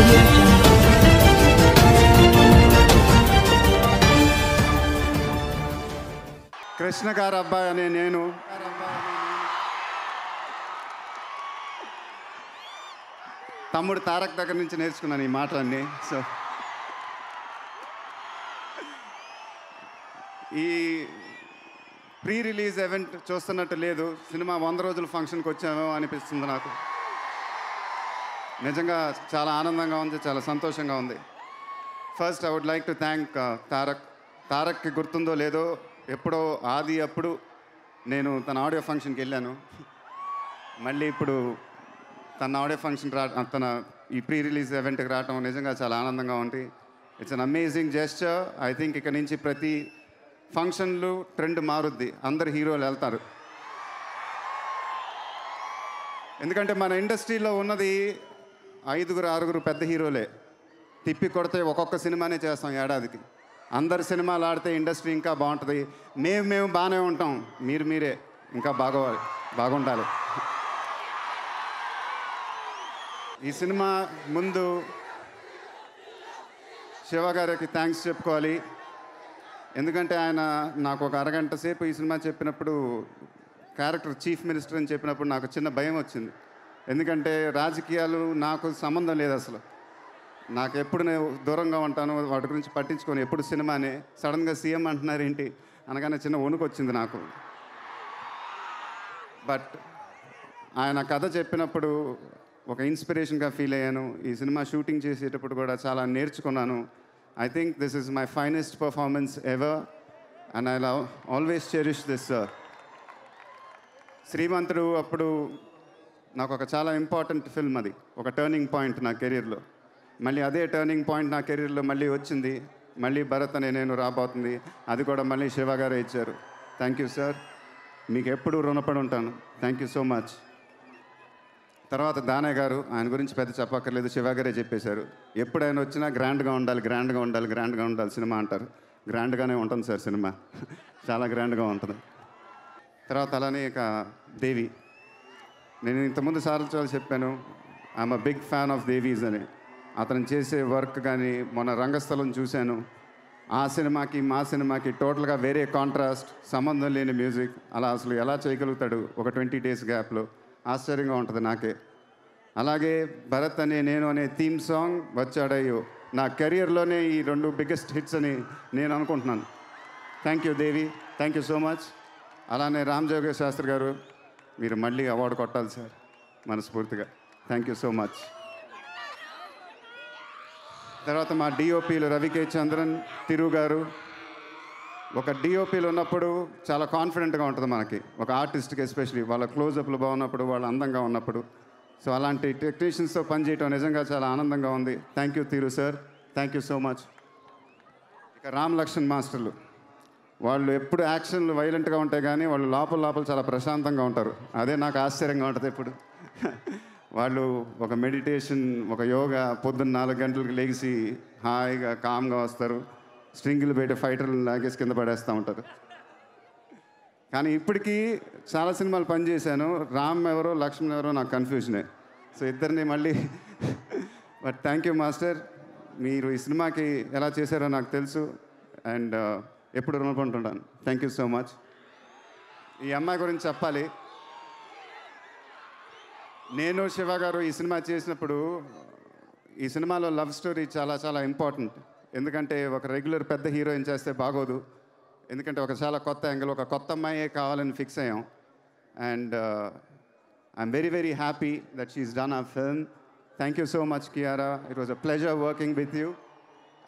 Audio Jungle. Krishna గారు అబ్బాయి అనే నేను తమ్ముడు తారక్ దగ్గర నుంచి నేర్చుకున్నాను ఈ మాటలన్నీ. సో ఈ ప్రీ రిలీజ్ ఈవెంట్ చూస్తున్నట్టు లేదు, సినిమా 100 రోజుల ఫంక్షన్కి వచ్చామో అనిపిస్తుంది నాకు. నిజంగా చాలా ఆనందంగా ఉంది, చాలా సంతోషంగా ఉంది. First I would like to thank తారక్కి గుర్తుందో లేదో, ఎప్పుడో అప్పుడు నేను తన ఆడియో ఫంక్షన్కి వెళ్ళాను. మళ్ళీ ఇప్పుడు తన ఆడియో ఫంక్షన్ తన ఈ ప్రీ రిలీజ్ ఈవెంట్కి రావటం నిజంగా చాలా ఆనందంగా ఉంది. It's an amazing gesture. I think ఇక నుంచి ప్రతి ఫంక్షన్లు ట్రెండ్ మారుద్ది, అందరు హీరోలు వెళ్తారు. ఎందుకంటే మన ఇండస్ట్రీలో ఉన్నది 5-6 పెద్ద హీరోలే. తిప్పి కొడితే ఒక్కొక్క సినిమానే చేస్తాం ఏడాదికి. అందరు సినిమాలు ఆడితే ఇండస్ట్రీ ఇంకా బాగుంటుంది. మేము బాగానే ఉంటాం, మీరే ఇంకా బాగుండాలి. ఈ సినిమా ముందు శివ గారికి థ్యాంక్స్ చెప్పుకోవాలి. ఎందుకంటే ఆయన నాకు ఒక అరగంట సేపు ఈ సినిమా చెప్పినప్పుడు, క్యారెక్టర్ చీఫ్ మినిస్టర్ అని చెప్పినప్పుడు నాకు చిన్న భయం వచ్చింది. ఎందుకంటే రాజకీయాలు నాకు సంబంధం లేదు అసలు. నాకు ఎప్పుడు నేను దూరంగా ఉంటాను, వాటి గురించి పట్టించుకొని ఎప్పుడు సినిమానే. సడన్గా సీఎం అంటున్నారు ఏంటి అనగానే చిన్న వణుకు వచ్చింది నాకు. బట్ ఆయన కథ చెప్పినప్పుడు ఒక ఇన్స్పిరేషన్గా ఫీల్ అయ్యాను. ఈ సినిమా షూటింగ్ చేసేటప్పుడు కూడా చాలా నేర్చుకున్నాను. I think this is my finest performance ever and I'll always cherish this, sir. శ్రీమంతుడు అప్పుడు నాకు ఒక చాలా ఇంపార్టెంట్ ఫిల్మ్, అది ఒక టర్నింగ్ పాయింట్ నా కెరీర్లో. మళ్ళీ అదే టర్నింగ్ పాయింట్ నా కెరీర్లో మళ్ళీ వచ్చింది. మళ్ళీ భరత్ అనే నేను రాబోతుంది, అది కూడా మళ్ళీ శివ గారే ఇచ్చారు. థ్యాంక్ యూ సార్, మీకు ఎప్పుడూ రుణపడి ఉంటాను. Thank you so much. తర్వాత దానయ్య గారు, ఆయన గురించి పెద్ద చెప్పక్కర్లేదు, శివ గారే చెప్పేశారు. ఎప్పుడైనా వచ్చినా గ్రాండ్గా ఉండాలి సినిమా అంటారు. గ్రాండ్గానే ఉంటుంది సార్ సినిమా, చాలా గ్రాండ్గా ఉంటుంది. తర్వాత అలానే ఇక దేవి, నేను ఇంతకుముందు చాలా చెప్పాను, I'm a big fan of Devi's అని. అతను చేసే వర్క్ కానీ, మొన్న రంగస్థలం చూశాను, ఆ సినిమాకి మా సినిమాకి టోటల్గా వేరే కాంట్రాస్ట్, సంబంధం లేని మ్యూజిక్. అలా అసలు ఎలా చేయగలుగుతాడు ఒక 20 days గ్యాప్లో? ఆశ్చర్యంగా ఉంటుంది నాకే. అలాగే భరత్ అనే నేను అనే థీమ్ సాంగ్ వచ్చాడయ్యో, నా కెరియర్లోనే ఈ 2 బిగ్గెస్ట్ హిట్స్ అని నేను అనుకుంటున్నాను. Thank you Devi, thank you so much. అలానే రామ్ జోగేష్ శాస్త్రి గారు, మీరు మళ్ళీ అవార్డు కొట్టాలి సార్ మనస్ఫూర్తిగా. Thank you so much. తర్వాత మా డిఓపీలు రవికే చంద్రన్, తిరు గారు. ఒక డిఓపీలు ఉన్నప్పుడు చాలా కాన్ఫిడెంట్గా ఉంటుంది మనకి, ఒక ఆర్టిస్ట్కి ఎస్పెషలీ. వాళ్ళ క్లోజప్లు బాగున్నప్పుడు, వాళ్ళు అందంగా ఉన్నప్పుడు. సో అలాంటి టెక్నీషియన్స్తో పనిచేయటం నిజంగా చాలా ఆనందంగా ఉంది. Thank you Thiru sir, thank you so much. ఇక రామ్ లక్ష్మణ్ మాస్టర్లు, వాళ్ళు ఎప్పుడు యాక్షన్లు వైలెంట్గా ఉంటాయి కానీ వాళ్ళు లోపల చాలా ప్రశాంతంగా ఉంటారు. అదే నాకు ఆశ్చర్యంగా ఉంటుంది ఎప్పుడు. వాళ్ళు ఒక మెడిటేషన్, ఒక యోగా, పొద్దున్న 4 గంటలకు లేచి హాయిగా కామ్గా వస్తారు. స్ట్రింగులు పెట్టి ఫైటర్లు లాగేసి కింద పడేస్తూ ఉంటారు. కానీ ఇప్పటికీ చాలా సినిమాలు పనిచేశాను, రామ్ ఎవరో లక్ష్మణ్ ఎవరో నాకు కన్ఫ్యూజనే. సో ఇద్దరిని మళ్ళీ బట్ థ్యాంక్ యూ మాస్టర్, మీరు ఈ సినిమాకి ఎలా చేశారో నాకు తెలుసు అండ్ ఎప్పుడు రుణపడుతుంటాను. Thank you so much. ఈ అమ్మాయి గురించి చెప్పాలి. నేను శివ గారు ఈ సినిమా చేసినప్పుడు, ఈ సినిమాలో లవ్ స్టోరీ చాలా ఇంపార్టెంట్. ఎందుకంటే ఒక రెగ్యులర్ పెద్ద హీరోయిన్ చేస్తే బాగోదు. ఎందుకంటే ఒక చాలా కొత్త యాంగిల్, ఒక కొత్త అమ్మాయే కావాలని ఫిక్స్ అయ్యాం. And I'm very happy that she's done a film. Thank you so much Kiara, it was a pleasure working with you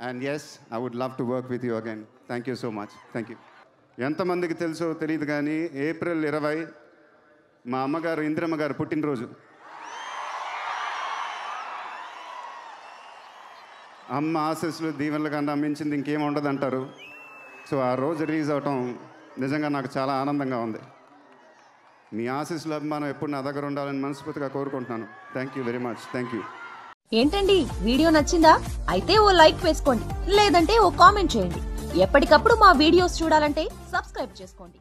and yes I would love to work with you again. Thank you so much. Thank you. ఎంతమందికి తెలుసో తెలియదు కానీ April 20 మా అమ్మగారు ఇందిరమ్మ గారు పుట్టినరోజు. అమ్మ ఆశీస్సులు దీవెనల కన్నా మించింది ఇంకేం ఉండదు అంటారు. సో ఆ రోజు రిలీజ్ అవటం నిజంగా నాకు చాలా ఆనందంగా ఉంది. మీ ఆశీస్సులు, అభిమానం ఎప్పుడు నా దగ్గర ఉండాలని మనస్ఫూర్తిగా కోరుకుంటున్నాను. Thank you very much. Thank you. ఏంటండి, వీడియో నచ్చిందా? అయితే ఓ లైక్ వేసుకోండి, లేదంటే ఓ కామెంట్ చేయండి. ఎప్పటికప్పుడు మా వీడియోస్ చూడాలంటే సబ్స్క్రైబ్ చేసుకోండి.